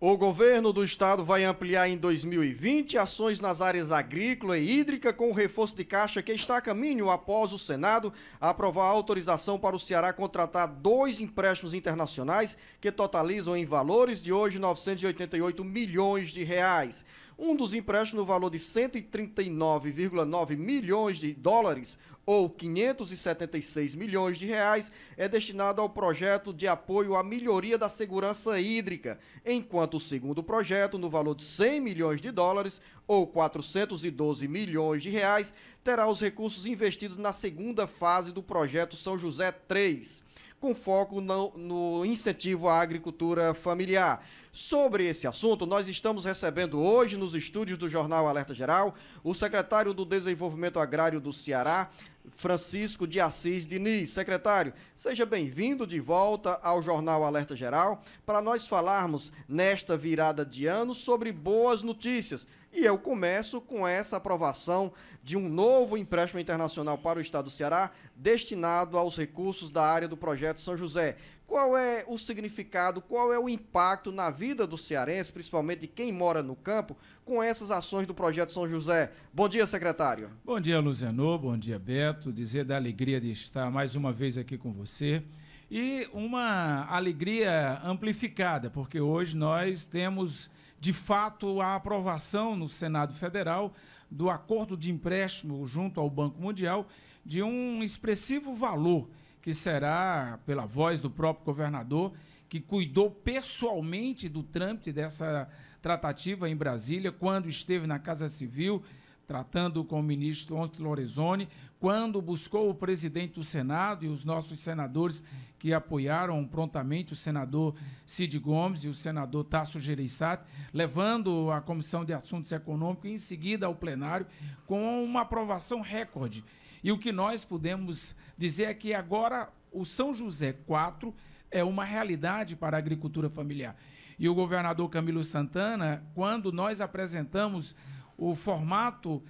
O governo do estado vai ampliar em 2020 ações nas áreas agrícola e hídrica com o reforço de caixa que está a caminho após o Senado aprovar a autorização para o Ceará contratar 2 empréstimos internacionais que totalizam em valores de hoje 988 milhões de reais. Um dos empréstimos no valor de 139,9 milhões de dólares ou 576 milhões de reais é destinado ao projeto de apoio à melhoria da segurança hídrica, enquanto o segundo projeto, no valor de 100 milhões de dólares ou 412 milhões de reais, terá os recursos investidos na segunda fase do projeto São José 3. Com foco no incentivo à agricultura familiar. Sobre esse assunto, nós estamos recebendo hoje, nos estúdios do Jornal Alerta Geral, o secretário do Desenvolvimento Agrário do Ceará, Francisco de Assis Diniz. Secretário, seja bem-vindo de volta ao Jornal Alerta Geral para nós falarmos nesta virada de ano sobre boas notícias. E eu começo com essa aprovação de um novo empréstimo internacional para o estado do Ceará destinado aos recursos da área do projeto São José. Qual é o significado, qual é o impacto na vida do cearense, principalmente de quem mora no campo, com essas ações do projeto São José? Bom dia, secretário. Bom dia, Luziano. Bom dia, Beto. Dizer da alegria de estar mais uma vez aqui com você. E uma alegria amplificada, porque hoje nós temos, de fato, a aprovação no Senado Federal do acordo de empréstimo junto ao Banco Mundial de um expressivo valor, que será, pela voz do próprio governador, que cuidou pessoalmente do trâmite dessa tratativa em Brasília, quando esteve na Casa Civil, tratando com o ministro Onix Lorenzoni, quando buscou o presidente do Senado e os nossos senadores que apoiaram prontamente, o senador Cid Gomes e o senador Tasso Gereissati, levando a Comissão de Assuntos Econômicos e em seguida ao plenário com uma aprovação recorde. E o que nós podemos dizer é que agora o São José 4 é uma realidade para a agricultura familiar. E o governador Camilo Santana, quando nós apresentamos o formato,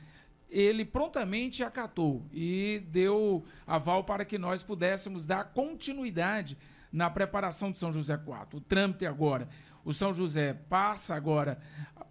ele prontamente acatou e deu aval para que nós pudéssemos dar continuidade na preparação do São José 4. O trâmite agora, o São José passa agora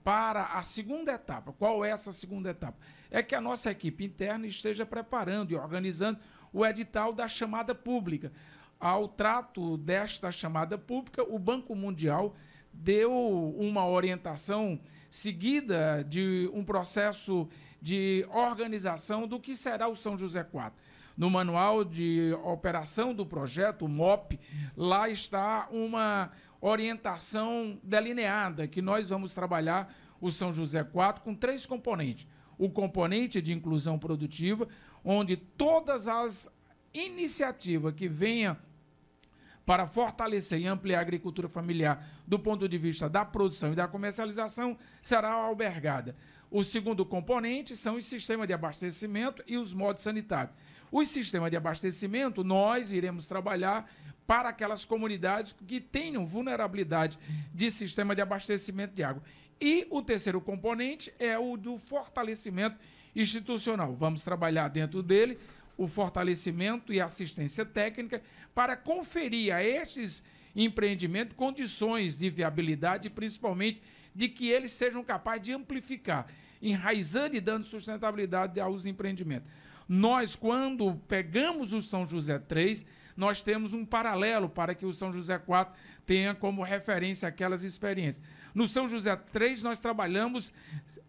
para a segunda etapa. Qual é essa segunda etapa? É que a nossa equipe interna esteja preparando e organizando o edital da chamada pública. Ao trato desta chamada pública, o Banco Mundial deu uma orientação seguida de um processo de organização do que será o São José 4. No manual de operação do projeto, o MOP, lá está uma orientação delineada que nós vamos trabalhar o São José 4 com 3 componentes. O componente de inclusão produtiva, onde todas as iniciativas que venham para fortalecer e ampliar a agricultura familiar do ponto de vista da produção e da comercialização será albergada. O segundo componente são os sistemas de abastecimento e os modos sanitários. Os sistemas de abastecimento, nós iremos trabalhar para aquelas comunidades que tenham vulnerabilidade de sistema de abastecimento de água. E o terceiro componente é o do fortalecimento institucional. Vamos trabalhar dentro dele o fortalecimento e assistência técnica para conferir a estes empreendimentos condições de viabilidade e principalmente de que eles sejam capazes de amplificar, enraizando e dando sustentabilidade aos empreendimentos. Nós, quando pegamos o São José 3, nós temos um paralelo para que o São José 4 tenha como referência aquelas experiências. No São José 3, nós trabalhamos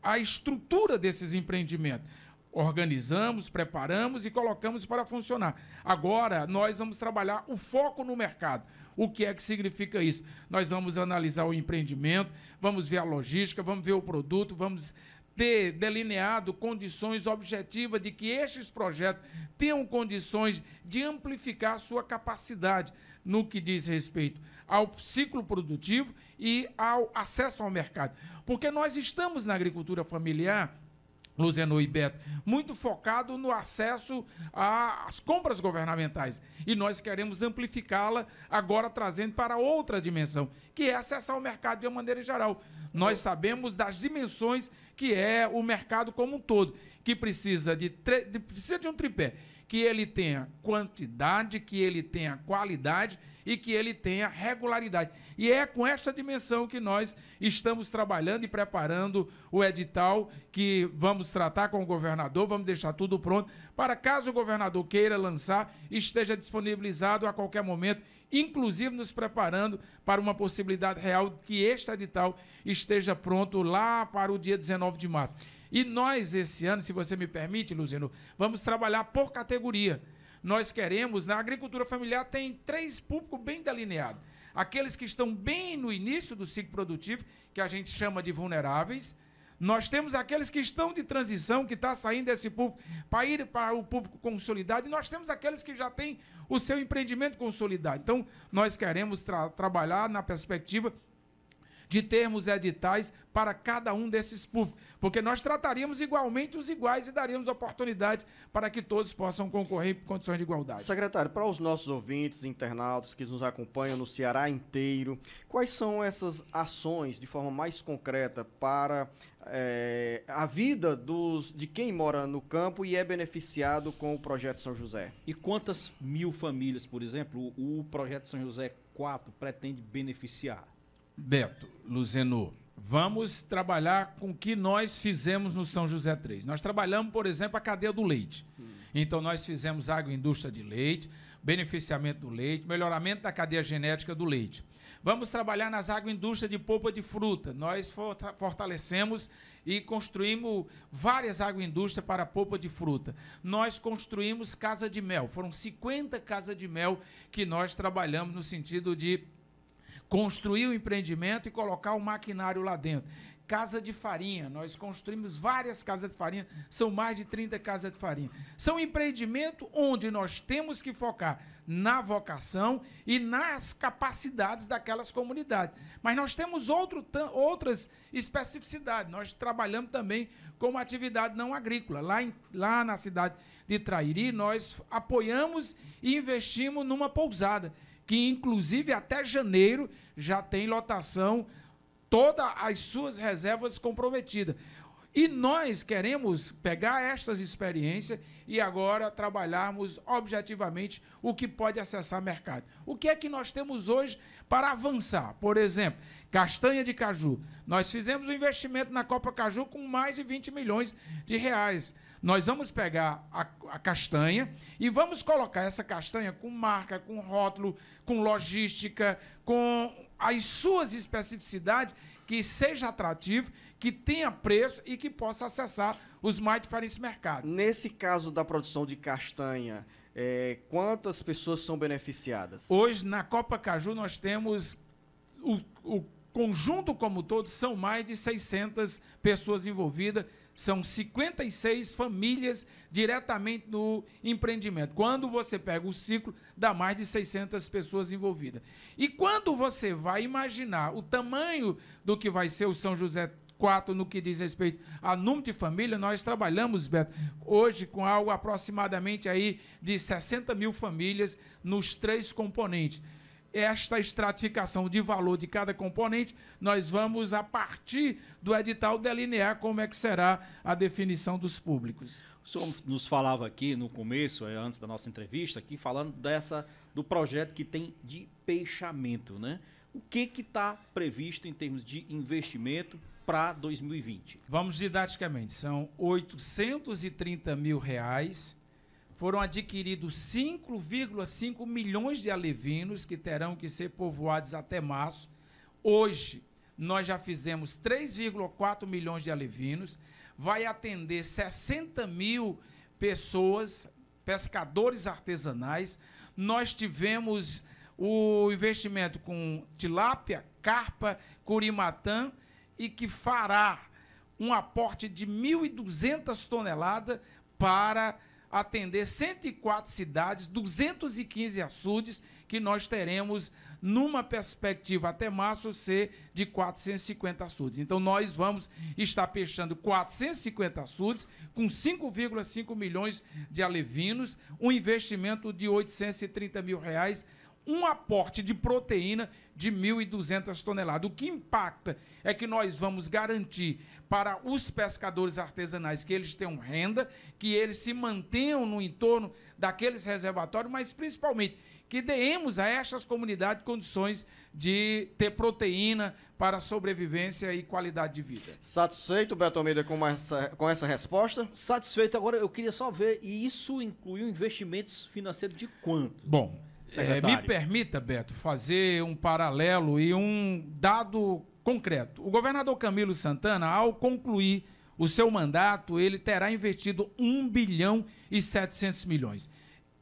a estrutura desses empreendimentos. Organizamos, preparamos e colocamos para funcionar. Agora, nós vamos trabalhar o foco no mercado. O que é que significa isso? Nós vamos analisar o empreendimento, vamos ver a logística, vamos ver o produto, vamos ter delineado condições objetivas de que estes projetos tenham condições de amplificar a sua capacidade no que diz respeito ao ciclo produtivo e ao acesso ao mercado. Porque nós estamos na agricultura familiar, Luziano e Beto, muito focado no acesso às compras governamentais. E nós queremos amplificá-la agora trazendo para outra dimensão, que é acessar o mercado de uma maneira geral. Nós sabemos das dimensões que é o mercado como um todo, que precisa de um tripé, que ele tenha quantidade, que ele tenha qualidade e que ele tenha regularidade. E é com esta dimensão que nós estamos trabalhando e preparando o edital, que vamos tratar com o governador, vamos deixar tudo pronto, para caso o governador queira lançar, esteja disponibilizado a qualquer momento, inclusive nos preparando para uma possibilidade real que este edital esteja pronto lá para o dia 19 de março. E nós, esse ano, se você me permite, Luziano, vamos trabalhar por categoria. Nós queremos, na agricultura familiar, tem 3 públicos bem delineados. Aqueles que estão bem no início do ciclo produtivo, que a gente chama de vulneráveis. Nós temos aqueles que estão de transição, que está saindo desse público para ir para o público consolidado. E nós temos aqueles que já têm o seu empreendimento consolidado. Então, nós queremos trabalhar na perspectiva de termos editais para cada um desses públicos, porque nós trataríamos igualmente os iguais e daríamos oportunidade para que todos possam concorrer em condições de igualdade. Secretário, para os nossos ouvintes, internautas que nos acompanham no Ceará inteiro, quais são essas ações de forma mais concreta para a vida de quem mora no campo e é beneficiado com o Projeto São José? E quantas mil famílias, por exemplo, o Projeto São José 4 pretende beneficiar? Beto, Luzeno, vamos trabalhar com o que nós fizemos no São José 3. Nós trabalhamos, por exemplo, a cadeia do leite. Então, nós fizemos agroindústria de leite, beneficiamento do leite, melhoramento da cadeia genética do leite. Vamos trabalhar nas agroindústrias de polpa de fruta. Nós fortalecemos e construímos várias agroindústrias para polpa de fruta. Nós construímos casa de mel. Foram 50 casas de mel que nós trabalhamos no sentido de construir o empreendimento e colocar o maquinário lá dentro. Casa de farinha, nós construímos várias casas de farinha, são mais de 30 casas de farinha. São empreendimentos onde nós temos que focar na vocação e nas capacidades daquelas comunidades. Mas nós temos outras especificidades. Nós trabalhamos também com uma atividade não agrícola. Lá na cidade de Trairi, nós apoiamos e investimos numa pousada, que inclusive até janeiro já tem lotação, todas as suas reservas comprometidas. E nós queremos pegar estas experiências e agora trabalharmos objetivamente o que pode acessar mercado. O que é que nós temos hoje para avançar? Por exemplo, castanha de caju. Nós fizemos um investimento na Copa Caju com mais de 20 milhões de reais. Nós vamos pegar a castanha e vamos colocar essa castanha com marca, com rótulo, com logística, com as suas especificidades, que seja atrativo, que tenha preço e que possa acessar os mais diferentes mercados. Nesse caso da produção de castanha, quantas pessoas são beneficiadas? Hoje, na Copa Caju, nós temos o conjunto como todo, são mais de 600 pessoas envolvidas, são 56 famílias diretamente no empreendimento. Quando você pega o ciclo, dá mais de 600 pessoas envolvidas. E quando você vai imaginar o tamanho do que vai ser o São José 4 no que diz respeito a número de família, nós trabalhamos, Beto, hoje com algo aproximadamente aí de 60 mil famílias nos 3 componentes. Esta estratificação de valor de cada componente, nós vamos, a partir do edital, delinear como é que será a definição dos públicos. O senhor nos falava aqui no começo, antes da nossa entrevista, aqui falando do projeto que tem de peixamento, né? O que está previsto em termos de investimento para 2020? Vamos didaticamente, são 830 mil reais. Foram adquiridos 5,5 milhões de alevinos que terão que ser povoados até março. Hoje, nós já fizemos 3,4 milhões de alevinos. Vai atender 60 mil pessoas, pescadores artesanais. Nós tivemos o investimento com tilápia, carpa, curimatã e que fará um aporte de 1.200 toneladas para atender 104 cidades, 215 açudes, que nós teremos, numa perspectiva até março, ser de 450 açudes. Então, nós vamos estar fechando 450 açudes, com 5,5 milhões de alevinos, um investimento de 830 mil reais, um aporte de proteína de 1.200 toneladas. O que impacta é que nós vamos garantir para os pescadores artesanais que eles tenham renda, que eles se mantenham no entorno daqueles reservatórios, mas principalmente que demos a estas comunidades condições de ter proteína para sobrevivência e qualidade de vida. Satisfeito, Beto Almeida, com essa resposta? Satisfeito. Agora, eu queria só ver, e isso incluiu investimentos financeiros de quanto? Bom, me permita, Beto, fazer um paralelo e um dado concreto. O governador Camilo Santana, ao concluir o seu mandato, ele terá investido 1 bilhão e 700 milhões.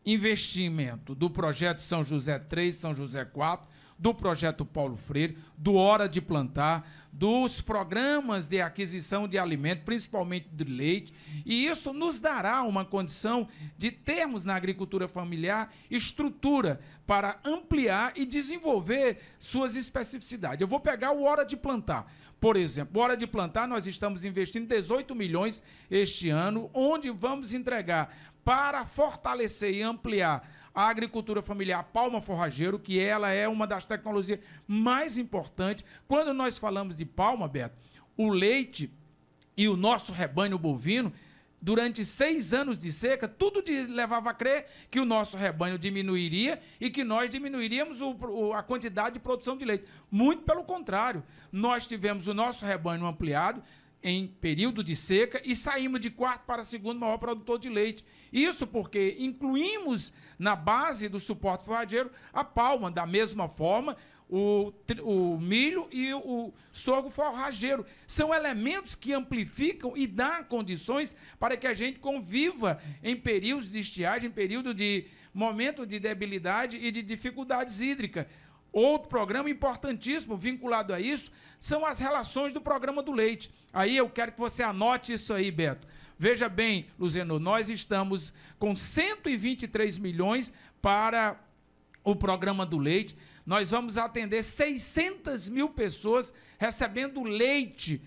Investimento do projeto São José 3, São José 4, do projeto Paulo Freire, do Hora de Plantar, dos programas de aquisição de alimento, principalmente de leite, e isso nos dará uma condição de termos na agricultura familiar estrutura para ampliar e desenvolver suas especificidades. Eu vou pegar o Hora de Plantar. Por exemplo, Hora de Plantar, nós estamos investindo 18 milhões este ano, onde vamos entregar para fortalecer e ampliar a agricultura familiar palma forrageiro, que ela é uma das tecnologias mais importantes. Quando nós falamos de palma, Beto, o leite e o nosso rebanho bovino, durante 6 anos de seca, tudo levava a crer que o nosso rebanho diminuiria e que nós diminuiríamos a quantidade de produção de leite. Muito pelo contrário, nós tivemos o nosso rebanho ampliado em período de seca e saímos de quarto para segundo maior produtor de leite. Isso porque incluímos na base do suporte forrageiro a palma, da mesma forma o milho e o sorgo forrageiro. São elementos que amplificam e dão condições para que a gente conviva em períodos de estiagem, em período de momento de debilidade e de dificuldades hídricas. Outro programa importantíssimo vinculado a isso são as relações do programa do leite. Aí eu quero que você anote isso aí, Beto. Veja bem, Luzeno, nós estamos com 123 milhões para o programa do leite. Nós vamos atender 600 mil pessoas recebendo leite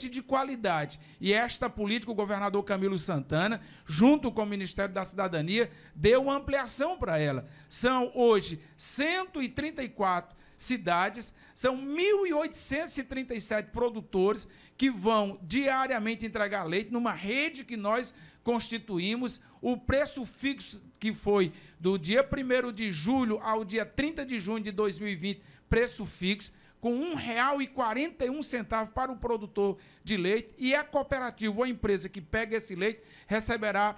de qualidade. E esta política, o governador Camilo Santana, junto com o Ministério da Cidadania, deu uma ampliação para ela. São hoje 134 cidades, são 1.837 produtores que vão diariamente entregar leite numa rede que nós constituímos. O preço fixo que foi do dia 1º de julho ao dia 30 de junho de 2020, preço fixo, com R$ 1,41 para o produtor de leite, e a cooperativa ou a empresa que pega esse leite receberá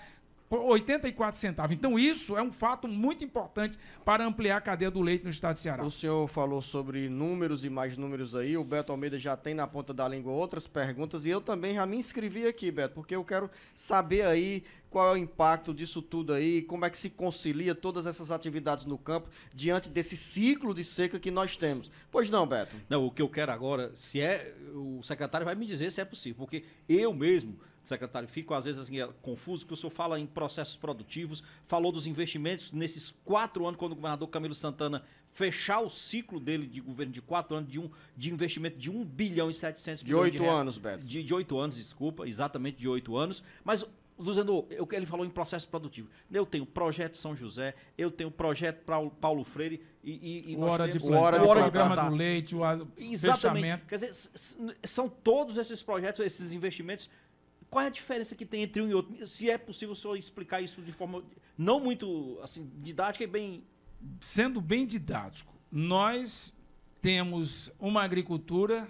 84 centavos. Então, isso é um fato muito importante para ampliar a cadeia do leite no estado de Ceará. O senhor falou sobre números e mais números aí. O Beto Almeida já tem na ponta da língua outras perguntas e eu também já me inscrevi aqui, Beto, porque eu quero saber aí qual é o impacto disso tudo aí, como é que se concilia todas essas atividades no campo diante desse ciclo de seca que nós temos. Pois não, Beto? Não, o que eu quero agora, o secretário vai me dizer se é possível, porque eu mesmo, secretário, fico às vezes assim, confuso, porque o senhor fala em processos produtivos, falou dos investimentos nesses 4 anos, quando o governador Camilo Santana fechar o ciclo dele de governo de 4 anos, de investimento de 1 bilhão e 700 milhões de reais. De 8 anos, Beto. De 8 anos, desculpa, exatamente de 8 anos. Mas, Luzeno, ele falou em processo produtivo. Eu tenho o projeto São José, eu tenho o projeto Paulo Freire e o Hora de Plantar, o programa do leite, o fechamento. Quer dizer, são todos esses projetos, esses investimentos. Qual é a diferença que tem entre um e outro? Se é possível o senhor explicar isso de forma não muito assim, didática e bem... Sendo bem didático, nós temos uma agricultura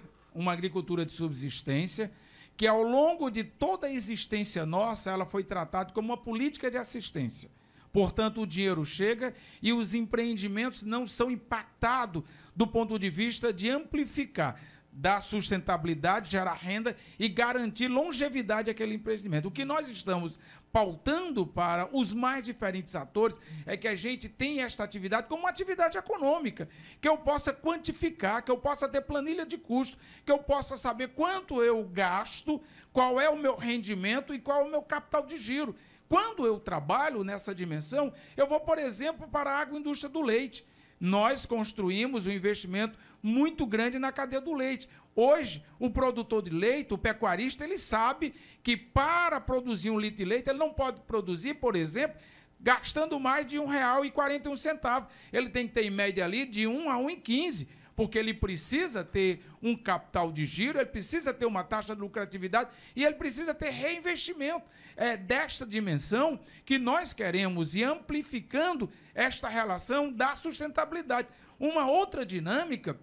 de subsistência, que ao longo de toda a existência nossa, ela foi tratada como uma política de assistência. Portanto, o dinheiro chega e os empreendimentos não são impactados do ponto de vista de amplificar, dar sustentabilidade, gerar renda e garantir longevidade àquele empreendimento. O que nós estamos pautando para os mais diferentes atores é que a gente tenha esta atividade como uma atividade econômica, que eu possa quantificar, que eu possa ter planilha de custo, que eu possa saber quanto eu gasto, qual é o meu rendimento e qual é o meu capital de giro. Quando eu trabalho nessa dimensão, eu vou, por exemplo, para a agroindústria do leite. Nós construímos um investimento muito grande na cadeia do leite. Hoje, o produtor de leite, o pecuarista, ele sabe que para produzir 1 litro de leite, ele não pode produzir, por exemplo, gastando mais de R$ 1,41. Ele tem que ter, em média, ali de 1 a 1,15, porque ele precisa ter um capital de giro, ele precisa ter uma taxa de lucratividade e ele precisa ter reinvestimento. É desta dimensão que nós queremos ir amplificando esta relação da sustentabilidade. Uma outra dinâmica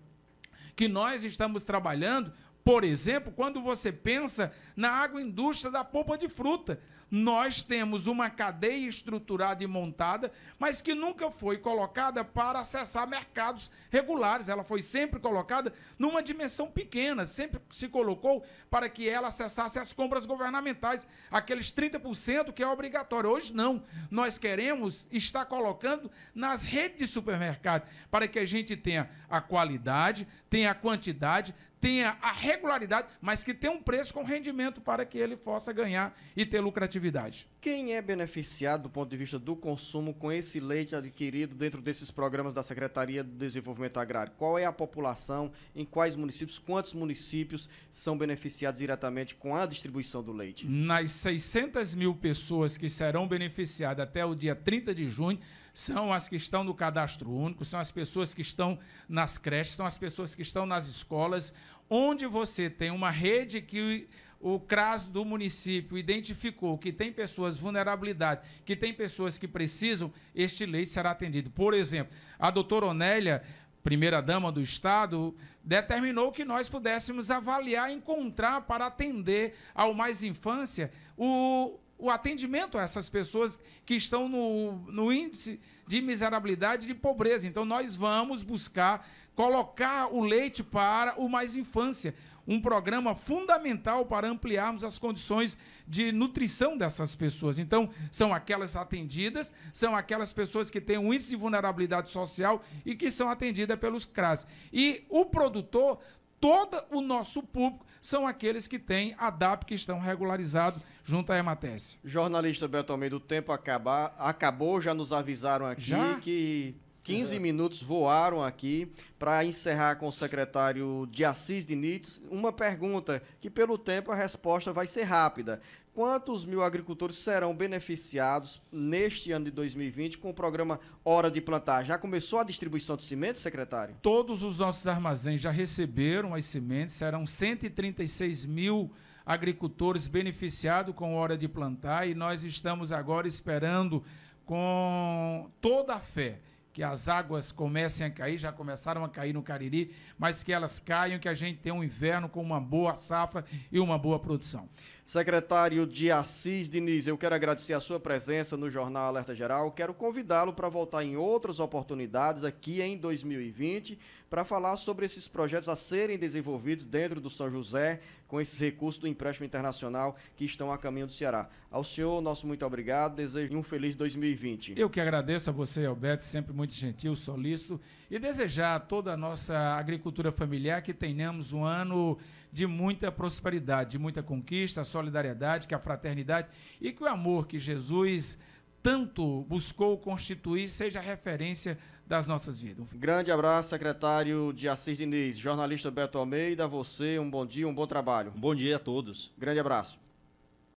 que nós estamos trabalhando, por exemplo, quando você pensa na agroindústria da polpa de fruta, nós temos uma cadeia estruturada e montada, mas que nunca foi colocada para acessar mercados regulares. Ela foi sempre colocada numa dimensão pequena, sempre se colocou para que ela acessasse as compras governamentais, aqueles 30% que é obrigatório. Hoje não. Nós queremos estar colocando nas redes de supermercado, para que a gente tenha a qualidade, tenha a quantidade, tenha a regularidade, mas que tenha um preço com rendimento para que ele possa ganhar e ter lucratividade. Quem é beneficiado do ponto de vista do consumo com esse leite adquirido dentro desses programas da Secretaria do Desenvolvimento Agrário? Qual é a população, em quais municípios, quantos municípios são beneficiados diretamente com a distribuição do leite? Nas 600 mil pessoas que serão beneficiadas até o dia 30 de junho, são as que estão no cadastro único, são as pessoas que estão nas creches, são as pessoas que estão nas escolas, onde você tem uma rede que o CRAS do município identificou que tem pessoas vulnerabilidade, que tem pessoas que precisam, este leite será atendido. Por exemplo, a doutora Onélia, primeira-dama do Estado, determinou que nós pudéssemos avaliar, encontrar para atender ao Mais Infância o atendimento a essas pessoas que estão no índice de miserabilidade e de pobreza. Então, nós vamos buscar colocar o leite para o Mais Infância, um programa fundamental para ampliarmos as condições de nutrição dessas pessoas. Então, são aquelas atendidas, são aquelas pessoas que têm um índice de vulnerabilidade social e que são atendidas pelos CRAS. E o produtor, todo o nosso público, são aqueles que têm a DAP, que estão regularizados junto à Emates. Jornalista Beto Almeida, o tempo acabou, já nos avisaram aqui que 15 minutos voaram aqui para encerrar com o secretário de Assis Diniz. Uma pergunta que, pelo tempo, a resposta vai ser rápida. Quantos mil agricultores serão beneficiados neste ano de 2020 com o programa Hora de Plantar? Já começou a distribuição de sementes, secretário? Todos os nossos armazéns já receberam as sementes, serão 136 mil agricultores beneficiados com Hora de Plantar, e nós estamos agora esperando com toda a fé que as águas comecem a cair, já começaram a cair no Cariri, mas que elas caiam, que a gente tenha um inverno com uma boa safra e uma boa produção. Secretário de Assis Diniz, eu quero agradecer a sua presença no Jornal Alerta Geral. Quero convidá-lo para voltar em outras oportunidades aqui em 2020 para falar sobre esses projetos a serem desenvolvidos dentro do São José com esses recursos do empréstimo internacional que estão a caminho do Ceará. Ao senhor, nosso muito obrigado. Desejo um feliz 2020. Eu que agradeço a você, Alberto, sempre muito gentil, solícito, e desejar a toda a nossa agricultura familiar que tenhamos um ano de muita prosperidade, de muita conquista, a solidariedade, que a fraternidade e que o amor que Jesus tanto buscou constituir seja a referência das nossas vidas. Grande abraço, secretário de Assis Diniz. Jornalista Beto Almeida, você, um bom dia, um bom trabalho. Bom dia a todos. Grande abraço.